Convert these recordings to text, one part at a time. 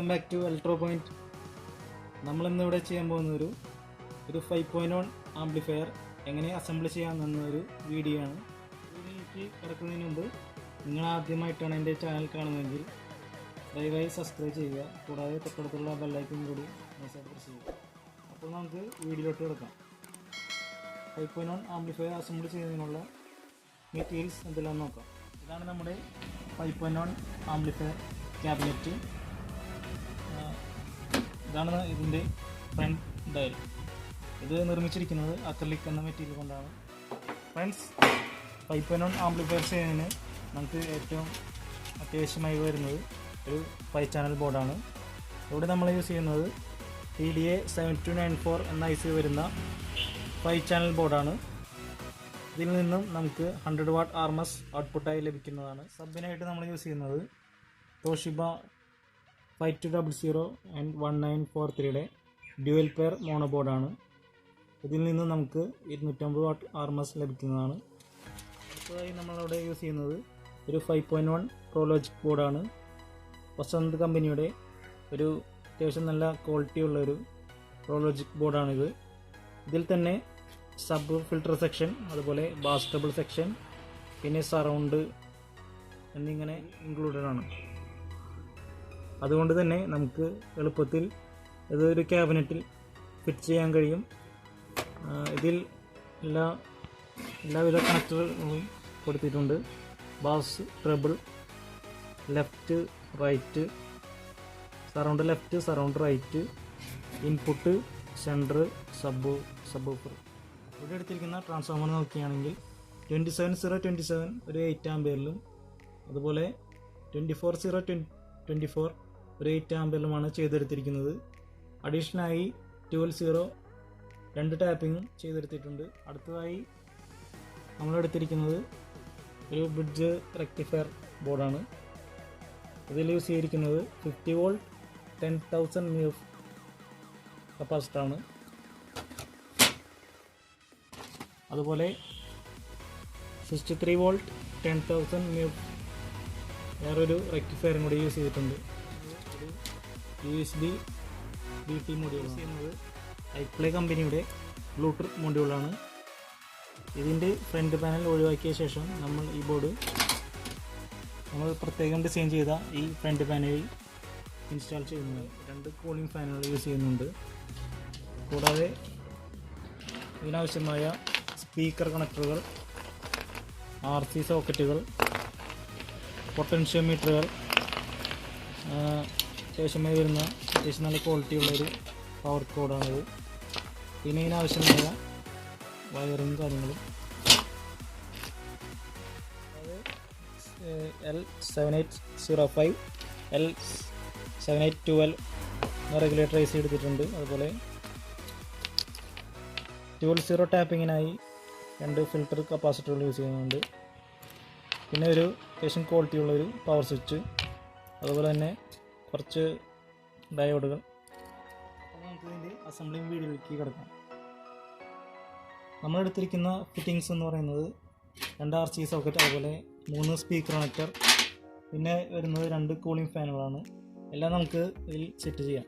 Welcome back to Electropoint. നമ്മളിന്നിവിടെ ചെയ്യാൻ പോകുന്ന ഒരു 5.1 ആംപ്ലിഫയർ എങ്ങനെ അസംബിൾ ചെയ്യാമെന്നൊരു വീഡിയോ ആണ്. വീഡിയോയിലേക്ക് കിടക്കുന്നതിന് മുമ്പ് നിങ്ങൾ ആദ്യമായിട്ടാണ് എൻ്റെ ചാനൽ കാണുന്നതെങ്കിൽ ദയവായി സബ്സ്ക്രൈബ് ചെയ്യുക. കൂടാതെ തൊട്ടടുത്തുള്ള ബെല്ലൈക്കൺ കൂടി നൈസായിട്ട് പ്രസ് ചെയ്യുക. അപ്പോൾ നമുക്ക് വീഡിയോയിലോട്ട് കിടക്കാം. 5.1 ആംപ്ലിഫയർ അസംബിൾ ചെയ്യുന്നതിനുള്ള മെറ്റീരിയൽസ് എന്തെല്ലാം നോക്കാം. ഇതാണ് നമ്മുടെ 5.1 ആംപ്ലിഫയർ ക്യാബിനറ്റ്. ഇതാണ് ഇതിൻ്റെ ഫ്രണ്ട് ഡയൽ. ഇത് നിർമ്മിച്ചിരിക്കുന്നത് അക്രിലിക് എന്ന മെറ്റീരിയൽ കൊണ്ടാണ്. ഫ്രണ്ട്സ്, 5.1 ആംപ്ലിഫയർ ചെയ്യുന്നതിന് നമുക്ക് ഏറ്റവും അത്യാവശ്യമായി വരുന്നത് ഒരു 5 ചാനൽ ബോർഡാണ്. ഇവിടെ നമ്മൾ യൂസ് ചെയ്യുന്നത് TDA 7294 എന്ന IC വരുന്ന 5 ചാനൽ ബോർഡാണ്. ഇതിൽ നിന്നും നമുക്ക് 100 വാട്ട് RMS ഔട്ട്പുട്ടായി ലഭിക്കുന്നതാണ്. സബിനായിട്ട് നമ്മൾ യൂസ് ചെയ്യുന്നത് Toshiba 5200 and 1943 dual pair mono ബോർഡാണ്. ഇതിൽ നിന്ന് നമുക്ക് 250 വാട്ട് RMS ലഭിക്കുന്നതാണ്. അടുത്തതായി നമ്മളവിടെ യൂസ് ചെയ്യുന്നത് ഒരു 5.1 പ്രോലോജിക് ബോർഡാണ്. വസന്ത് കമ്പനിയുടെ ഒരു അത്യാവശ്യം നല്ല ക്വാളിറ്റി ഉള്ളൊരു പ്രോലോജിക് ബോർഡാണിത്. ഇതിൽ തന്നെ സബ് ഫിൽട്ടർ സെക്ഷൻ, അതുപോലെ ബാസ് ട്രബിൾ സെക്ഷൻ, പിന്നെ സറൗണ്ട് എന്നിങ്ങനെ ഇൻക്ലൂഡഡ് ആണ്. അതുകൊണ്ട് തന്നെ നമുക്ക് എളുപ്പത്തിൽ ഇതൊരു ക്യാബിനറ്റിൽ ഫിറ്റ് ചെയ്യാൻ കഴിയും. ഇതിൽ എല്ലാവിധ കണക്ടറുകളും കൊടുത്തിട്ടുണ്ട്. Bass, treble, left, right, surround left, surround right, input, centre, subwoofer. ഇവിടെ എടുത്തിരിക്കുന്ന ട്രാൻസ്ഫോമർ നോക്കുകയാണെങ്കിൽ 27027 ഒരു 8 ആംപിയറിലും, അതുപോലെ 24024 ഒരു 8 ആംപിയറിലുമാണ് ചെയ്തെടുത്തിരിക്കുന്നത്. അഡീഷണലായി 12 2 ടാപ്പിങ്ങും ചെയ്തെടുത്തിട്ടുണ്ട്. അടുത്തതായി നമ്മളെടുത്തിരിക്കുന്നത് ഒരു ബ്രിഡ്ജ് റെക്ടിഫയർ ബോർഡാണ്. ഇതിൽ യൂസ് ചെയ്തിരിക്കുന്നത് 50 വോൾട്ട് 10,000 mA കപ്പാസിറ്ററാണ്. അതുപോലെ 63 വോൾട്ട് 10,000 mA വേറൊരു റെക്ടിഫയറും കൂടി യൂസ് ചെയ്തിട്ടുണ്ട്. ഒരു USB BT മൊഡ്യൂൾ യൂസ് ചെയ്യുന്നത് ഐപ്ലേ കമ്പനിയുടെ ബ്ലൂടൂത്ത് മൊഡ്യൂളാണ്. ഇതിൻ്റെ ഫ്രണ്ട് പാനൽ ഒഴിവാക്കിയ ശേഷം നമ്മൾ ഈ ബോർഡ് നമ്മൾ പ്രത്യേകം ഡിസൈൻ ചെയ്ത ഈ ഫ്രണ്ട് പാനലിൽ ഇൻസ്റ്റാൾ ചെയ്യുന്നത്. 2 കൂളിംഗ് ഫാനുകൾ യൂസ് ചെയ്യുന്നുണ്ട്. കൂടാതെ ഇതിനാവശ്യമായ സ്പീക്കർ കണക്ടറുകൾ, RC സോക്കറ്റുകൾ, പൊട്ടൻഷ്യോമീറ്ററുകൾ, അത്യാവശ്യമായി വരുന്ന അത്യാവശ്യം നല്ല ക്വാളിറ്റി ഉള്ളൊരു പവർ കോഡാണിത്. പിന്നെ ഇതിനാവശ്യമായ വയറിങ് കാര്യങ്ങളും. അത് L7805 L7812 റെഗുലേറ്റർ IC എടുത്തിട്ടുണ്ട്. അതുപോലെ 12 ടാപ്പിങ്ങിനായി 2 ഫിൽട്ടർ കപ്പാസിറ്ററുകൾ യൂസ് ചെയ്യുന്നുണ്ട്. പിന്നെ ഒരു അത്യാവശ്യം ക്വാളിറ്റി ഉള്ളൊരു പവർ സ്വിച്ച്, അതുപോലെ തന്നെ കുറച്ച് ഡയോഡുകൾ. അപ്പോൾ നമുക്ക് ഇതിൻ്റെ അസംബ്ലിംഗ് വീഡിയോയിലേക്ക് കിടക്കാം. നമ്മളെടുത്തിരിക്കുന്ന ഫിറ്റിങ്സ് എന്ന് പറയുന്നത് 2 RC സോക്കറ്റ്, അതുപോലെ 3 സ്പീക്കർ കണക്ടർ, പിന്നെ വരുന്നത് 2 കൂളിംഗ് ഫാനുകളാണ്. എല്ലാം നമുക്ക് ഇതിൽ സെറ്റ് ചെയ്യാം.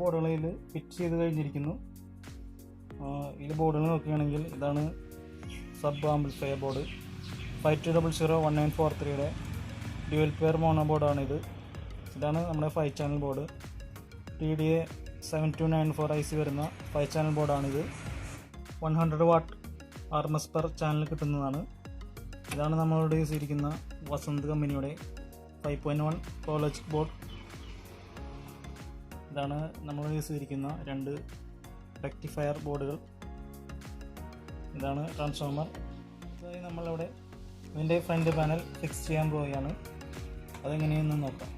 ബോർഡുകളിൽ ഫിറ്റ് ചെയ്ത് കഴിഞ്ഞിരിക്കുന്നു. ഇതിൽ ബോർഡുകൾ നോക്കുകയാണെങ്കിൽ ഇതാണ് sub amplifier board 52001943 dual pair mono ബോർഡാണിത്. ഇതാണ് നമ്മുടെ 5 ചാനൽ ബോർഡ്. TDA 7294 IC വരുന്ന 5 ചാനൽ ബോർഡാണിത്. 100 വാട്ട് RMS പെർ ചാനൽ കിട്ടുന്നതാണ്. ഇതാണ് നമ്മളോട് യൂസ് ചെയ്തിരിക്കുന്ന വസന്ത് കമ്പനിയുടെ 5.1 prologic ബോർഡ്. ഇതാണ് നമ്മൾ യൂസ് ചെയ്തിരിക്കുന്ന 2 റെക്ടിഫയർ ബോർഡുകൾ. ഇതാണ് ട്രാൻസ്ഫോമർ. ഇതായി നമ്മളിവിടെ ഇതിൻ്റെ ഫ്രണ്ട് പാനൽ ഫിക്സ് ചെയ്യാൻ പോവുകയാണ്. അതെങ്ങനെയെന്ന് നോക്കാം.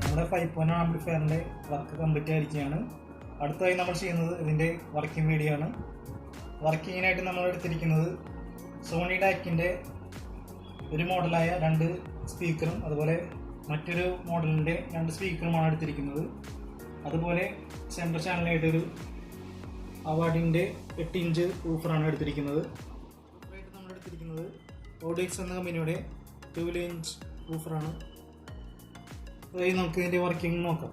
നമ്മുടെ 5.1 ആംപ്ലിഫയറിൻ്റെ വർക്ക് കംപ്ലീറ്റ് ആയിരിക്കുകയാണ്. അടുത്തതായി നമ്മൾ ചെയ്യുന്നത് ഇതിൻ്റെ വർക്കിംഗ് വീഡിയോ ആണ്. വർക്കിങ്ങിനായിട്ട് നമ്മൾ എടുത്തിരിക്കുന്നത് സോണി ഡാക്കിൻ്റെ ഒരു മോഡലായ 2 സ്പീക്കറും അതുപോലെ മറ്റൊരു മോഡലിൻ്റെ 2 സ്പീക്കറുമാണ് എടുത്തിരിക്കുന്നത്. അതുപോലെ സെൻട്രൽ ചാനലായിട്ടൊരു അവാർഡിൻ്റെ 8 ഇഞ്ച് ഊഫറാണ് എടുത്തിരിക്കുന്നത്. നമ്മൾ എടുത്തിരിക്കുന്നത് ഓഡിക്സ് എന്ന കമ്പനിയുടെ 12 ഇഞ്ച് ഊഫറാണ്. അതായത് നമുക്ക് ഇതിൻ്റെ വർക്കിംഗ് നോക്കാം.